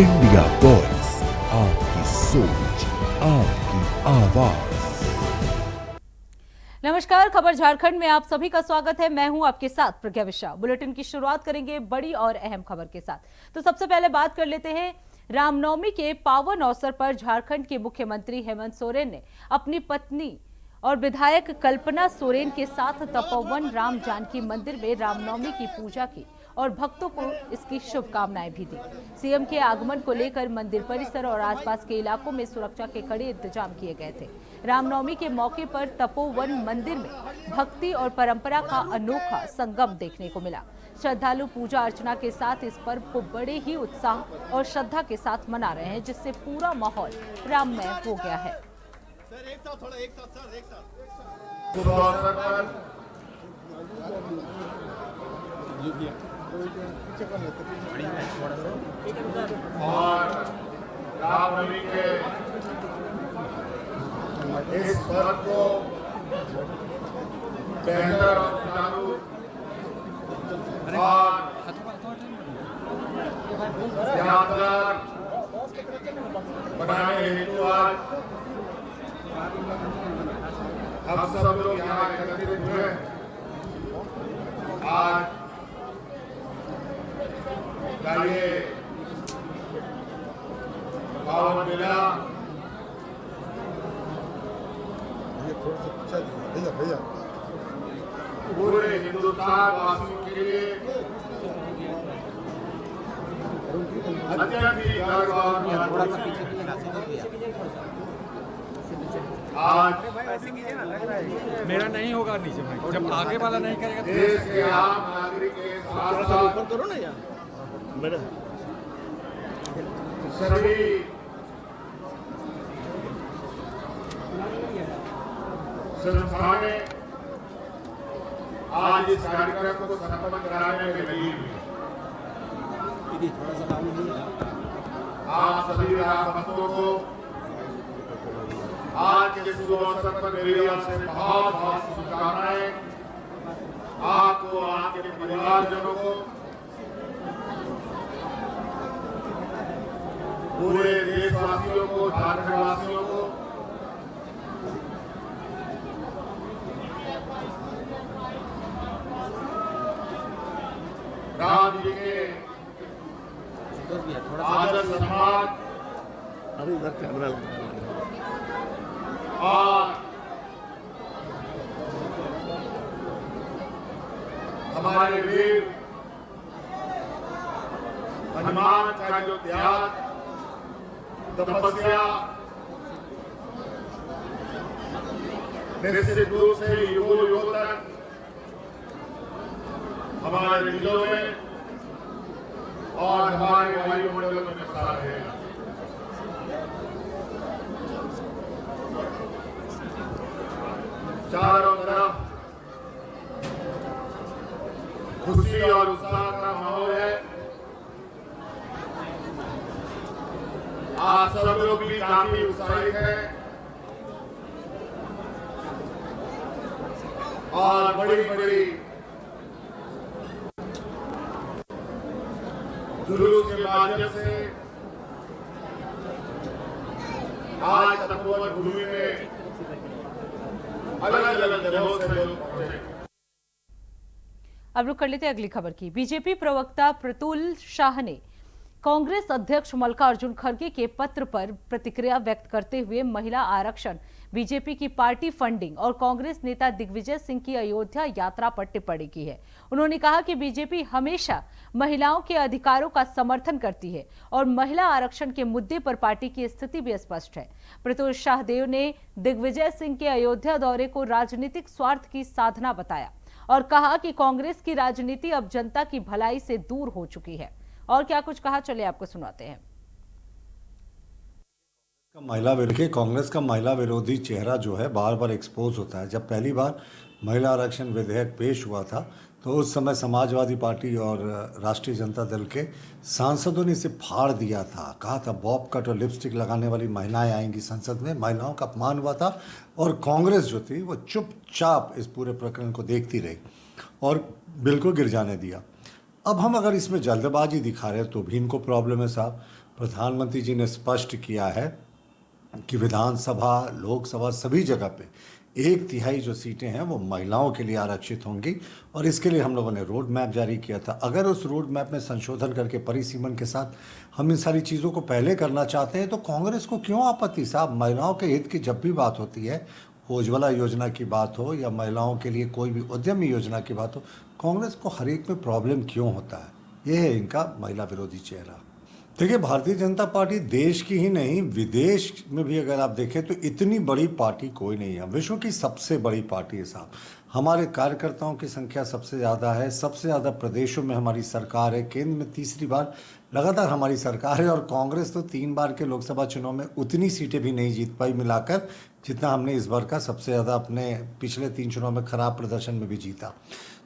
India voice, आपकी सोच, आपकी आवाज। नमस्कार, खबर झारखंड में आप सभी का स्वागत है। मैं हूं आपके साथ प्रज्ञा विश्रा। बुलेटिन की शुरुआत करेंगे बड़ी और अहम खबर के साथ। तो सबसे पहले बात कर लेते हैं रामनवमी के पावन अवसर पर झारखंड के मुख्यमंत्री हेमंत सोरेन ने अपनी पत्नी और विधायक कल्पना सोरेन के साथ तपोवन राम जानकी मंदिर में रामनवमी की पूजा की और भक्तों को इसकी शुभकामनाएं भी दी। सीएम के आगमन को लेकर मंदिर परिसर और आसपास के इलाकों में सुरक्षा के कड़े इंतजाम किए गए थे। रामनवमी के मौके पर तपोवन मंदिर में भक्ति और परंपरा का अनोखा संगम देखने को मिला। श्रद्धालु पूजा अर्चना के साथ इस पर्व को बड़े ही उत्साह और श्रद्धा के साथ मना रहे हैं, जिससे पूरा माहौल राममय हो गया है। और रामनवमी के इस पर्व को बेहतर और सुचारू और यादगार बनाने हेतु आज हम सब लोग यहाँ एकत्रित हुए। आज का ये पावन मेला भैया पूरे हिंदुस्तान वासियों के लिए अत्यंत ही गर्व और आज मेरा नहीं होगा नीचे भाई, जब आगे वाला नहीं करेगा देश के आम नागरिक के साथ करो ना यार मेरा सभी संस्थाएं आज इस कार्यक्रम को संपन्न कराने में लगी हुई। आप सभी राम भक्तों को आज के शुभ अवसर पर मेरी ओर से बहुत बहुत शुभकामनाएं। आपको, आपके परिवारजनों को, पूरे देशवासियों को, झारखंड वासियों को राम जी के आदर सम्मान अभी इधर कैमरा और हमारे वीर हनुमान का जो त्याग, तपस्या निश्चित रूप से युगों युगों तक हमारे दिलों में और हमारे वायुमंडल में बसा रहेगा। चारों तरफ खुशी और उत्साह का माहौल है। आप सब लोग भी काफी उत्साहित हैं और बड़ी बड़ी जुलूस के माध्यम से आज तपोवन भूमि में अलग अलग जगहों से लोग पहुंचे। अब रुक कर लेते हैं अगली खबर की। बीजेपी प्रवक्ता प्रतुल शाह ने कांग्रेस अध्यक्ष मल्लिकार्जुन खड़गे के पत्र पर प्रतिक्रिया व्यक्त करते हुए महिला आरक्षण, बीजेपी की पार्टी फंडिंग और कांग्रेस नेता दिग्विजय सिंह की अयोध्या यात्रा पर टिप्पणी की है। उन्होंने कहा कि बीजेपी हमेशा महिलाओं के अधिकारों का समर्थन करती है और महिला आरक्षण के मुद्दे पर पार्टी की स्थिति भी स्पष्ट है। प्रतुल शाहदेव ने दिग्विजय सिंह के अयोध्या दौरे को राजनीतिक स्वार्थ की साधना बताया और कहा कि कांग्रेस की राजनीति अब जनता की भलाई से दूर हो चुकी है। और क्या कुछ कहा, चलिए आपको सुनाते हैं। कांग्रेस का महिला विरोधी चेहरा जो है बार बार एक्सपोज होता है। जब पहली बार महिला आरक्षण विधेयक पेश हुआ था तो उस समय समाजवादी पार्टी और राष्ट्रीय जनता दल के सांसदों ने इसे फाड़ दिया था। कहा था बॉब कट और लिपस्टिक लगाने वाली महिलाएं आएंगी संसद में, महिलाओं का अपमान हुआ था। और कांग्रेस जो थी वो चुपचाप इस पूरे प्रकरण को देखती रही और बिल को गिर जाने दिया। अब हम अगर इसमें जल्दबाजी दिखा रहे हैं तो भी इनको प्रॉब्लम है साहब। प्रधानमंत्री जी ने स्पष्ट किया है कि विधानसभा, लोकसभा सभी जगह पे 1/3 जो सीटें हैं वो महिलाओं के लिए आरक्षित होंगी और इसके लिए हम लोगों ने रोड मैप जारी किया था। अगर उस रोड मैप में संशोधन करके परिसीमन के साथ हम इन सारी चीज़ों को पहले करना चाहते हैं तो कांग्रेस को क्यों आपत्ति? साहब, महिलाओं के हित की जब भी बात होती है, उज्ज्वला योजना की बात हो या महिलाओं के लिए कोई भी उद्यमी योजना की बात हो, कांग्रेस को हर एक में प्रॉब्लम क्यों होता है? ये है इनका महिला विरोधी चेहरा। देखिए, भारतीय जनता पार्टी देश की ही नहीं, विदेश में भी अगर आप देखें तो इतनी बड़ी पार्टी कोई नहीं है। विश्व की सबसे बड़ी पार्टी है साहब। हमारे कार्यकर्ताओं की संख्या सबसे ज़्यादा है, सबसे ज़्यादा प्रदेशों में हमारी सरकार है, केंद्र में तीसरी बार लगातार हमारी सरकार है और कांग्रेस तो 3 बार के लोकसभा चुनाव में उतनी सीटें भी नहीं जीत पाई मिलाकर जितना हमने इस बार का सबसे ज़्यादा अपने पिछले 3 चुनाव में खराब प्रदर्शन में भी जीता।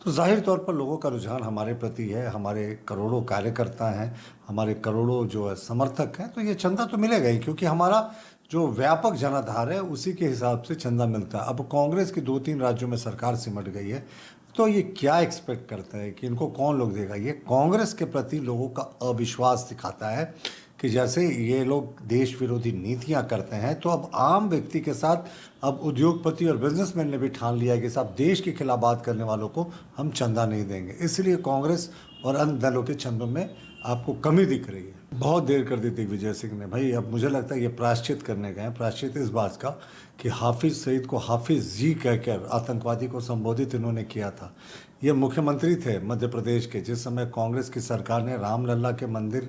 तो जाहिर तौर पर लोगों का रुझान हमारे प्रति है, हमारे करोड़ों कार्यकर्ता हैं, हमारे करोड़ों जो है समर्थक हैं, तो ये चंदा तो मिलेगा ही क्योंकि हमारा जो व्यापक जनाधार है उसी के हिसाब से चंदा मिलता है। अब कांग्रेस की 2-3 राज्यों में सरकार सिमट गई है तो ये क्या एक्सपेक्ट करता है कि इनको कौन लोग देगा? ये कांग्रेस के प्रति लोगों का अविश्वास दिखाता है कि जैसे ये लोग देश विरोधी नीतियां करते हैं तो अब आम व्यक्ति के साथ अब उद्योगपति और बिजनेसमैन ने भी ठान लिया कि साहब देश के खिलाफ बात करने वालों को हम चंदा नहीं देंगे। इसलिए कांग्रेस और अन्य दलों के चंदों में आपको कमी दिख रही है। बहुत देर कर दी दिग्विजय सिंह ने। भाई, अब मुझे लगता है ये प्रायश्चित करने गए हैं। प्रायश्चित इस बात का कि हाफिज़ सईद को हाफिज़ जी कहकर आतंकवादी को संबोधित इन्होंने किया था। ये मुख्यमंत्री थे मध्य प्रदेश के जिस समय कांग्रेस की सरकार ने रामलला के मंदिर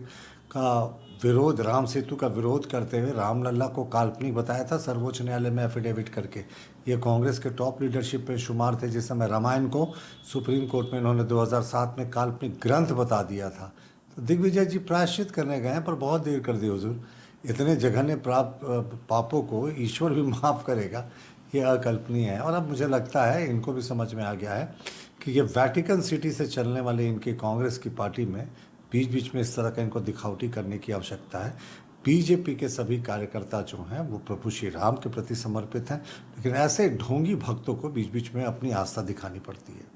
का विरोध, राम सेतु का विरोध करते हुए रामलला को काल्पनिक बताया था सर्वोच्च न्यायालय में एफिडेविट करके। ये कांग्रेस के टॉप लीडरशिप पे शुमार थे जिस समय रामायण को सुप्रीम कोर्ट में इन्होंने 2007 में काल्पनिक ग्रंथ बता दिया था। तो दिग्विजय जी प्रायश्चित करने गए हैं पर बहुत देर कर दी हुजूर। इतने जघन्य पापों को ईश्वर भी माफ़ करेगा, ये अकल्पनीय है। और अब मुझे लगता है इनको भी समझ में आ गया है कि ये वैटिकन सिटी से चलने वाले इनकी कांग्रेस की पार्टी में बीच बीच में इस तरह का इनको दिखावटी करने की आवश्यकता है। बीजेपी के सभी कार्यकर्ता जो हैं वो प्रभु श्री राम के प्रति समर्पित हैं, लेकिन ऐसे ढोंगी भक्तों को बीच बीच में अपनी आस्था दिखानी पड़ती है।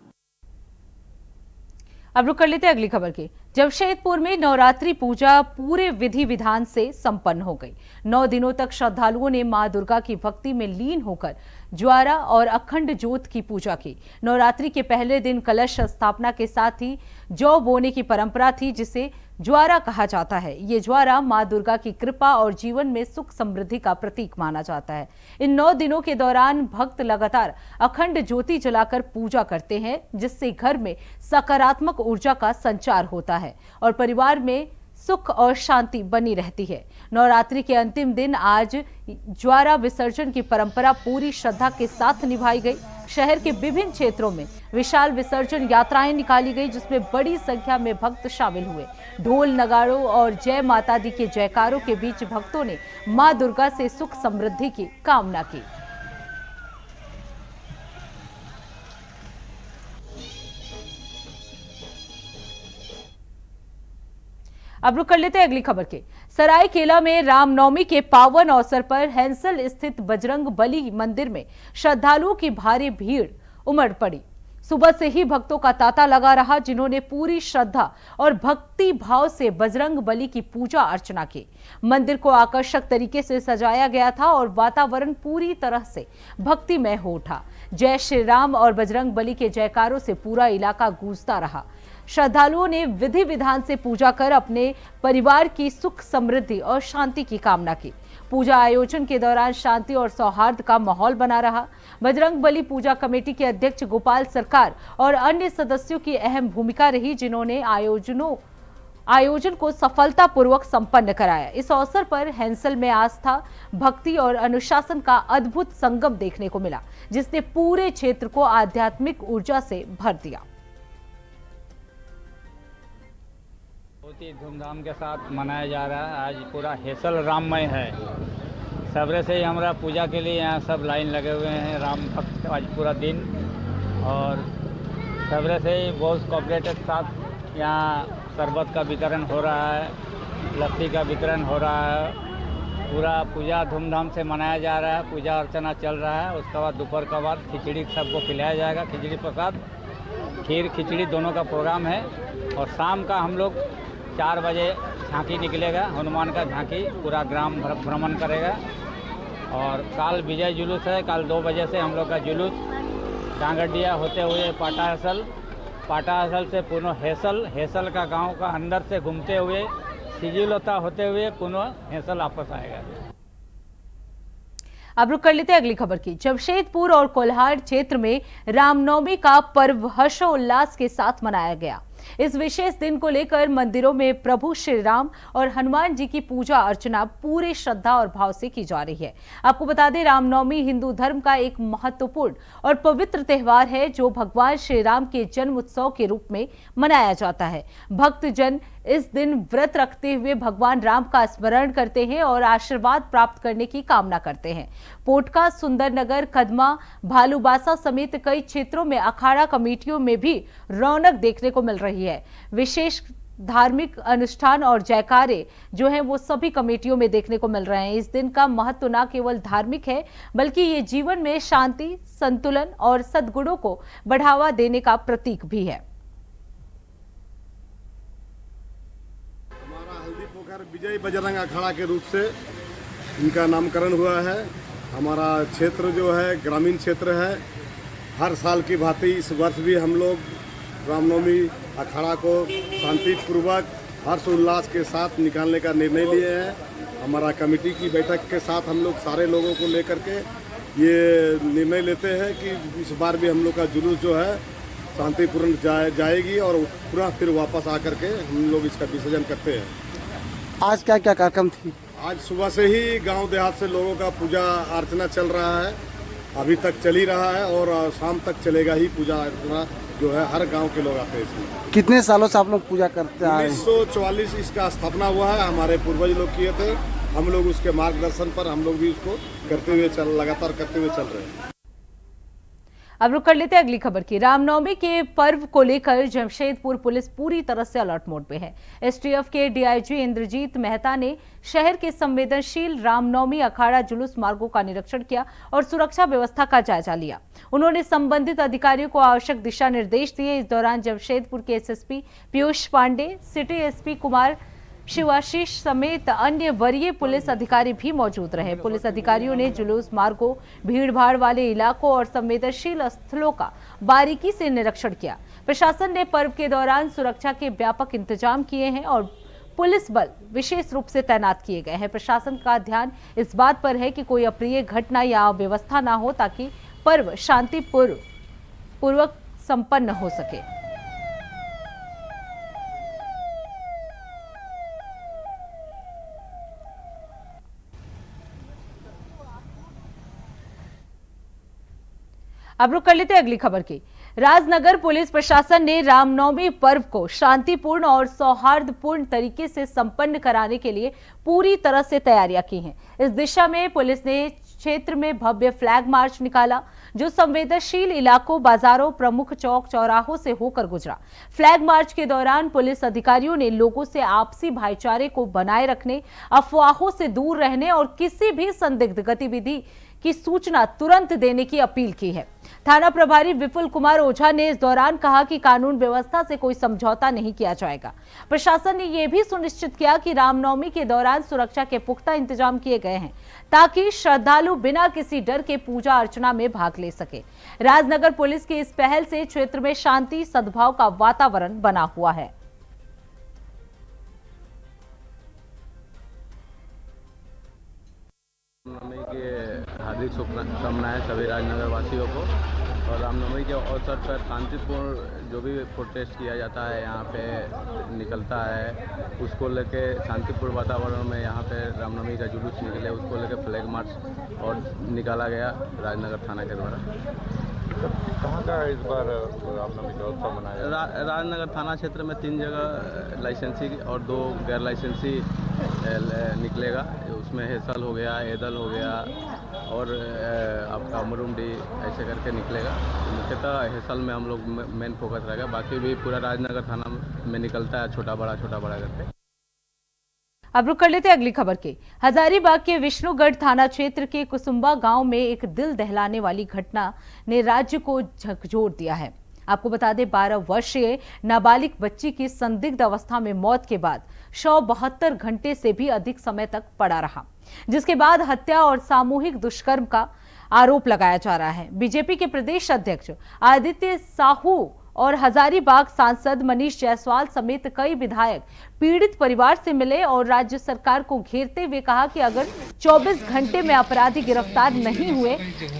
अब रुक कर लेते हैं अगली खबर की। जमशेदपुर में नवरात्रि पूजा पूरे विधि विधान से संपन्न हो गई। 9 दिनों तक श्रद्धालुओं ने मां दुर्गा की भक्ति में लीन होकर ज्वारा और अखंड ज्योत की पूजा की। नवरात्रि के पहले दिन कलश स्थापना के साथ ही जौ बोने की परंपरा थी जिसे ज्वारा कहा जाता है। ये ज्वारा मां दुर्गा की कृपा और जीवन में सुख समृद्धि का प्रतीक माना जाता है। इन 9 दिनों के दौरान भक्त लगातार अखंड ज्योति जलाकर पूजा करते हैं जिससे घर में सकारात्मक ऊर्जा का संचार होता है और परिवार में सुख और शांति बनी रहती है। नवरात्रि के अंतिम दिन आज ज्वारा विसर्जन की परंपरा पूरी श्रद्धा के साथ निभाई गई। शहर के विभिन्न क्षेत्रों में विशाल विसर्जन यात्राएं निकाली गई जिसमें बड़ी संख्या में भक्त शामिल हुए। ढोल नगाड़ों और जय माता दी के जयकारों के बीच भक्तों ने मां दुर्गा से सुख समृद्धि की कामना की। अब रुक कर लेते हैं अगली खबर के। सरायकेला में रामनवमी के पावन अवसर पर हैंसल स्थित बजरंग बली मंदिर में श्रद्धालुओं की भारी भीड़ उमड़ पड़ी। सुबह से ही भक्तों का तांता लगा रहा जिन्होंने पूरी श्रद्धा और भक्ति भाव से बजरंग बली की पूजा अर्चना की। मंदिर को आकर्षक तरीके से सजाया गया था और वातावरण पूरी तरह से भक्तिमय हो उठा। जय श्री राम और बजरंग बली के जयकारों से पूरा इलाका गूंजता रहा। श्रद्धालुओं ने विधि विधान से पूजा कर अपने परिवार की सुख समृद्धि और शांति की कामना की। पूजा आयोजन के दौरान शांति और सौहार्द का माहौल बना रहा। बजरंग बली पूजा कमेटी के अध्यक्ष गोपाल सरकार और अन्य सदस्यों की अहम भूमिका रही जिन्होंने आयोजन को सफलतापूर्वक संपन्न कराया। इस अवसर पर हैंसल में आस्था, भक्ति और अनुशासन का अद्भुत संगम देखने को मिला जिसने पूरे क्षेत्र को आध्यात्मिक ऊर्जा से भर दिया। बहुत ही धूमधाम के साथ मनाया जा रहा है। आज पूरा हैसल राममय है। सवेरे से ही हमारा पूजा के लिए यहाँ सब लाइन लगे हुए हैं राम भक्त आज पूरा दिन, और सवेरे से ही बहुत कोऑपरेटिव के साथ यहाँ शरबत का वितरण हो रहा है, लस्सी का वितरण हो रहा है। पूरा पूजा धूमधाम से मनाया जा रहा है। पूजा अर्चना चल रहा है। उसके बाद दोपहर के बाद खिचड़ी सबको खिलाया जाएगा। खिचड़ी प्रसाद, खीर खिचड़ी दोनों का प्रोग्राम है। और शाम का हम लोग 4 बजे झांकी निकलेगा, हनुमान का झांकी पूरा ग्राम भ्रमण करेगा। और काल विजय जुलूस है, कल 2 बजे से हम लोग का जुलूस डांगडिया होते हुए पाटा से पुनः हेसल का गांव का अंदर से घूमते हुए सिजिलोता होते हुए पुनः हेसल वापस आएगा। अब रुक कर लेते हैं अगली खबर की। जमशेदपुर और कोल्हार क्षेत्र में रामनवमी का पर्व हर्षोल्लास के साथ मनाया गया। इस विशेष दिन को लेकर मंदिरों में प्रभु श्री राम और हनुमान जी की पूजा अर्चना पूरे श्रद्धा और भाव से की जा रही है। आपको बता दें, रामनवमी हिंदू धर्म का एक महत्वपूर्ण और पवित्र त्योहार है जो भगवान श्री राम के जन्म उत्सव के रूप में मनाया जाता है। भक्तजन इस दिन व्रत रखते हुए भगवान राम का स्मरण करते हैं और आशीर्वाद प्राप्त करने की कामना करते हैं। पोटका, सुंदरनगर, कदमा, भालूबासा समेत कई क्षेत्रों में अखाड़ा कमेटियों में भी रौनक देखने को मिल रही है। विशेष धार्मिक अनुष्ठान और जयकारे जो हैं वो सभी कमेटियों में देखने को मिल रहे हैं। इस दिन का महत्व न केवल धार्मिक है बल्कि ये जीवन में शांति, संतुलन और सद्गुणों को बढ़ावा देने का प्रतीक भी है। विजय बजरंग अखाड़ा के रूप से इनका नामकरण हुआ है। हमारा क्षेत्र जो है ग्रामीण क्षेत्र है। हर साल की भांति इस वर्ष भी हम लोग रामनवमी अखाड़ा को शांतिपूर्वक हर्ष उल्लास के साथ निकालने का निर्णय लिए हैं। हमारा कमेटी की बैठक के साथ हम लोग सारे लोगों को लेकर के ये निर्णय लेते हैं कि इस बार भी हम लोग का जुलूस जो है शांतिपूर्ण जाएगी और पूरा फिर वापस आकर के हम लोग इसका विसर्जन करते हैं। आज क्या क्या कार्यक्रम थी? आज सुबह से ही गांव देहात से लोगों का पूजा अर्चना चल रहा है, अभी तक चल ही रहा है और शाम तक चलेगा ही। पूजा अर्चना जो है हर गांव के लोग आते हैं इसमें। कितने सालों से आप लोग पूजा करते हैं? 1944 इसका स्थापना हुआ है। हमारे पूर्वज लोग किए थे, हम लोग उसके मार्गदर्शन पर हम लोग भी उसको करते हुए लगातार करते हुए चल रहे हैं। अब रुक कर लेते हैं अगली खबर की। रामनवमी के पर्व को लेकर जमशेदपुर पुलिस पूरी तरह से अलर्ट मोड पे है। एसटीएफ के डीआईजी इंद्रजीत मेहता ने शहर के संवेदनशील रामनवमी अखाड़ा जुलूस मार्गों का निरीक्षण किया और सुरक्षा व्यवस्था का जायजा लिया। उन्होंने संबंधित अधिकारियों को आवश्यक दिशा निर्देश दिए। इस दौरान जमशेदपुर के SSP Piyush Pandey, city SP Kumar Shivashish समेत अन्य वरीय पुलिस अधिकारी भी मौजूद रहे। पुलिस अधिकारियों ने जुलूस मार्गों, भीड़भाड़ वाले इलाकों और संवेदनशील स्थलों का बारीकी से निरीक्षण किया। प्रशासन ने पर्व के दौरान सुरक्षा के व्यापक इंतजाम किए हैं और पुलिस बल विशेष रूप से तैनात किए गए हैं। प्रशासन का ध्यान इस बात पर है कि कोई अप्रिय घटना या अव्यवस्था न हो ताकि पर्व शांतिपूर्वक संपन्न हो सके। अब रुक कर लेते हैं अगली खबर की। राजनगर पुलिस प्रशासन ने रामनवमी पर्व को शांतिपूर्ण और सौहार्दपूर्ण तरीके से संपन्न कराने के लिए पूरी तरह से तैयारियां की हैं। इस दिशा में पुलिस ने क्षेत्र में भव्य फ्लैग मार्च निकाला जो संवेदनशील इलाकों, बाजारों, प्रमुख चौक चौराहों से होकर गुजरा। फ्लैग मार्च के दौरान पुलिस अधिकारियों ने लोगों से आपसी भाईचारे को बनाए रखने, अफवाहों से दूर रहने और किसी भी संदिग्ध गतिविधि की सूचना तुरंत देने की अपील की है। थाना प्रभारी विपुल कुमार ओझा ने इस दौरान कहा कि कानून व्यवस्था से कोई समझौता नहीं किया जाएगा। प्रशासन ने यह भी सुनिश्चित किया कि रामनवमी के दौरान सुरक्षा के पुख्ता इंतजाम किए गए हैं ताकि श्रद्धालु बिना किसी डर के पूजा अर्चना में भाग ले सके। राजनगर पुलिस की इस पहल से क्षेत्र में शांति, सद्भाव का वातावरण बना हुआ है। रामनवमी के हार्दिक शुभकामनाएं सभी राजनगर वासियों को। और रामनवमी के अवसर पर शांतिपूर्ण जो भी प्रोटेस्ट किया जाता है यहाँ पे निकलता है, उसको लेके शांतिपूर्ण वातावरण में यहाँ पे रामनवमी का जुलूस निकले, उसको लेके फ्लैग मार्च और निकाला गया राजनगर थाना के द्वारा। कहाँ का इस बार रामनवमी का उत्सव मनाया? राजनगर थाना क्षेत्र में 3 जगह लाइसेंसी और 2 गैर लाइसेंसी निकलेगा। उसमें हेसल हो गया, एदल हो गया और आपका अमरुंडी ऐसे करके निकलेगा। मुख्यतः हेसल में हम लोग मेन फोकस रहेगा, बाकी भी पूरा राजनगर थाना में निकलता है छोटा बड़ा करके। अब रुक कर लेते हैं अगली खबर के। हजारीबाग के विष्णुगढ़ थाना क्षेत्र के कुसुम्बा गांव में एक दिल दहलाने वाली घटना ने राज्य को झकझोर दिया है। आपको बता दें 12 वर्षीय नाबालिग बच्ची की संदिग्ध अवस्था में मौत के बाद शव 72 घंटे से भी अधिक समय तक पड़ा रहा, जिसके बाद हत्या और सामूहिक दुष्कर्म का आरोप लगाया जा रहा है। बीजेपी के प्रदेश अध्यक्ष आदित्य साहू और हजारीबाग सांसद मनीष जायसवाल समेत कई विधायक पीड़ित परिवार से मिले और राज्य सरकार को घेरते हुए कहा कि अगर 24 घंटे में अपराधी गिरफ्तार नहीं हुए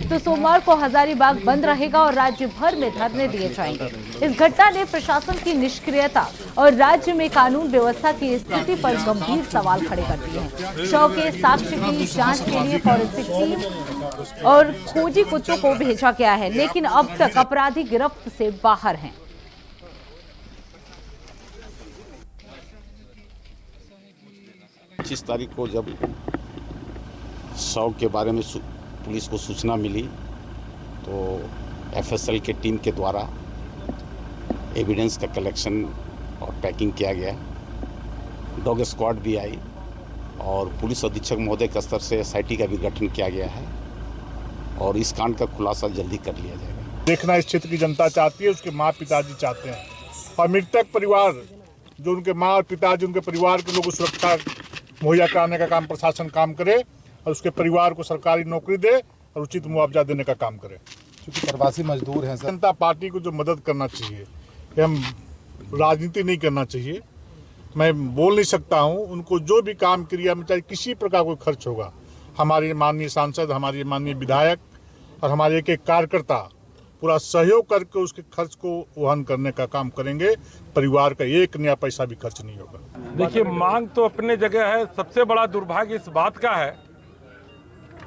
तो सोमवार को हजारीबाग बंद रहेगा और राज्य भर में धरने दिए जाएंगे। इस घटना ने प्रशासन की निष्क्रियता और राज्य में कानून व्यवस्था की स्थिति पर गंभीर सवाल खड़े कर दिए हैं। शव के साक्ष्य की जांच के लिए फॉरेंसिक टीम और खोजी कुत्तों को भेजा गया है, लेकिन अब तक अपराधी गिरफ्त से बाहर हैं। 25 तारीख को जब शव के बारे में पुलिस को सूचना मिली तो एफएसएल के टीम के द्वारा एविडेंस का कलेक्शन और पैकिंग किया गया। डॉग स्क्वाड भी आई और पुलिस अधीक्षक महोदय के स्तर से एसआईटी का भी गठन किया गया है और इस कांड का खुलासा जल्दी कर लिया जाएगा। देखना इस क्षेत्र की जनता चाहती है, उसके माँ पिताजी चाहते हैं और मृतक परिवार जो उनके माँ और पिताजी उनके परिवार के लोगों को सुरक्षा मुहैया कराने का काम प्रशासन काम करे और उसके परिवार को सरकारी नौकरी दे और उचित मुआवजा देने का काम करे। क्योंकि प्रवासी मजदूर हैं। जनता पार्टी को जो मदद करना चाहिए, हम राजनीति नहीं करना चाहिए। मैं बोल नहीं सकता हूं, उनको जो भी काम क्रिया में चाहे किसी प्रकार कोई खर्च होगा, हमारे माननीय सांसद, हमारे माननीय विधायक और हमारे एक एक कार्यकर्ता पूरा सहयोग करके उसके खर्च को वहन करने का काम करेंगे। परिवार का एक नया पैसा भी खर्च नहीं होगा। देखिए, मांग तो अपने जगह है। सबसे बड़ा दुर्भाग्य इस बात का है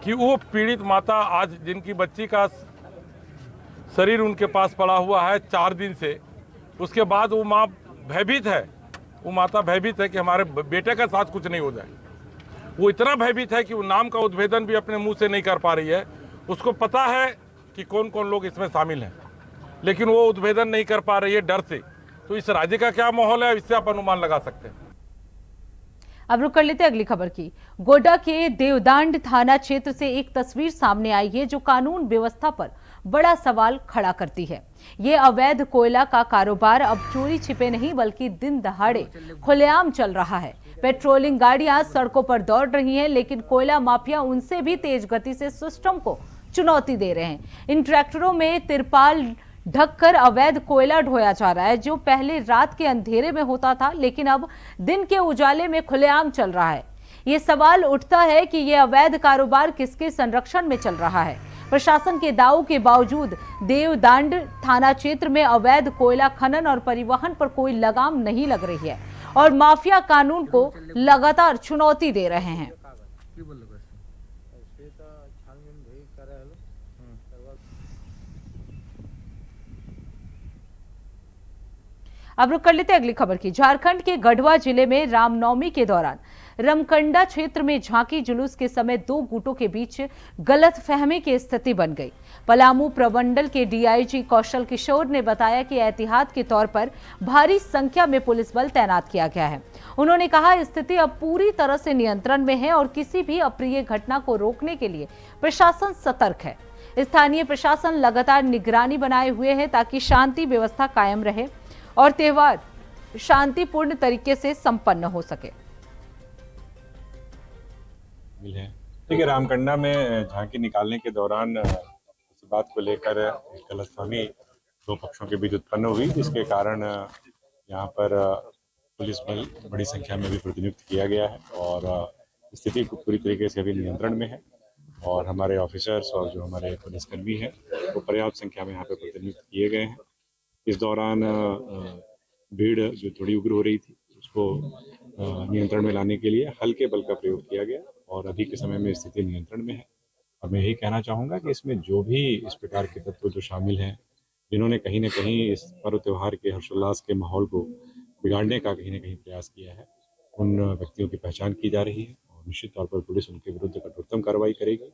कि वो पीड़ित माता आज जिनकी बच्ची का शरीर उनके पास पड़ा हुआ है 4 दिन से, उसके बाद वो माँ भयभीत है, वो माता भयभीत है कि हमारे बेटे का साथ कुछ नहीं हो जाए। वो इतना भयभीत है कि वो नाम का उद्भेदन भी अपने मुंह से नहीं कर पा रही है। उसको पता है कि कौन कौन लोग इसमें शामिल हैं, लेकिन वो उद्भेदन नहीं कर पा रही है डर से। तो इस राज्य का क्या माहौल है, इससे आप अनुमान लगा सकते हैं। अब रुक कर लेते अगली खबर की। गोड्डा के देवदांड थाना क्षेत्र से एक तस्वीर सामने आई है जो कानून व्यवस्था पर बड़ा सवाल खड़ा करती है। ये अवैध कोयला का कारोबार अब चोरी छिपे नहीं बल्कि दिन दहाड़े खुलेआम चल रहा है। पेट्रोलिंग गाड़ियां सड़कों पर दौड़ रही हैं, लेकिन कोयला माफिया उनसे भी तेज गति से सिस्टम को चुनौती दे रहे हैं। इन ट्रैक्टरों में तिरपाल ढककर अवैध कोयला ढोया जा रहा है, जो पहले रात के अंधेरे में होता था लेकिन अब दिन के उजाले में खुलेआम चल रहा है। ये सवाल उठता है कि ये अवैध कारोबार किसके संरक्षण में चल रहा है। प्रशासन के दावों के बावजूद देवदांड थाना क्षेत्र में अवैध कोयला खनन और परिवहन पर कोई लगाम नहीं लग रही है और माफिया कानून को लगातार चुनौती दे रहे हैं। अब रुक कर लेते अगली खबर की। झारखंड के गढ़वा जिले में रामनवमी के दौरान रमकंडा क्षेत्र में झांकी जुलूस के समय 2 गुटों के बीच गलतफहमी की स्थिति बन गई। पलामू प्रमंडल के डीआईजी कौशल किशोर ने बताया कि एहतियात के तौर पर भारी संख्या में पुलिस बल तैनात किया गया है। उन्होंने कहा स्थिति अब पूरी तरह से नियंत्रण में है और किसी भी अप्रिय घटना को रोकने के लिए प्रशासन सतर्क है। स्थानीय प्रशासन लगातार निगरानी बनाए हुए है ताकि शांति व्यवस्था कायम रहे और त्योहार शांतिपूर्ण तरीके से संपन्न हो सके। देखिए, रामकंडा में झांकी निकालने के दौरान इस बात को लेकर गलतफहमी 2 पक्षों के बीच उत्पन्न हुई, जिसके कारण यहाँ पर पुलिस बल बड़ी संख्या में भी प्रतिनियुक्त किया गया है और स्थिति पूरी तरीके से अभी नियंत्रण में है और हमारे ऑफिसर्स और जो हमारे पुलिसकर्मी हैं वो पर्याप्त संख्या में यहाँ पे प्रतिनियुक्त किए गए हैं। इस दौरान भीड़ जो थोड़ी उग्र हो रही थी उसको नियंत्रण में लाने के लिए हल्के बल का प्रयोग किया गया और अभी के समय में स्थिति नियंत्रण में है। और मैं यही कहना चाहूँगा कि इसमें जो भी इस प्रकार के तत्व जो शामिल हैं, जिन्होंने कहीं न कहीं इस पर्व त्यौहार के हर्षोल्लास के माहौल को बिगाड़ने का कहीं न कहीं प्रयास किया है, उन व्यक्तियों की पहचान की जा रही है और निश्चित तौर पर पुलिस उनके विरुद्ध कठोरतम कार्रवाई करेगी।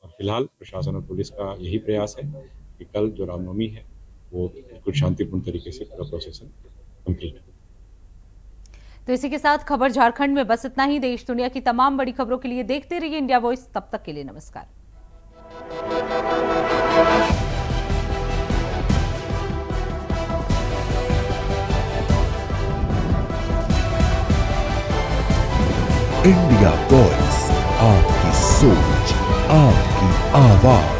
और फिलहाल प्रशासन और पुलिस का यही प्रयास है कि कल जो रामनवमी है वो बिल्कुल शांतिपूर्ण तरीके से पूरा प्रोसेस कंप्लीट हो। तो इसी के साथ खबर झारखंड में बस इतना ही। देश दुनिया की तमाम बड़ी खबरों के लिए देखते रहिए इंडिया वॉइस। तब तक के लिए नमस्कार। इंडिया वॉइस, आपकी सोच, आपकी आवाज।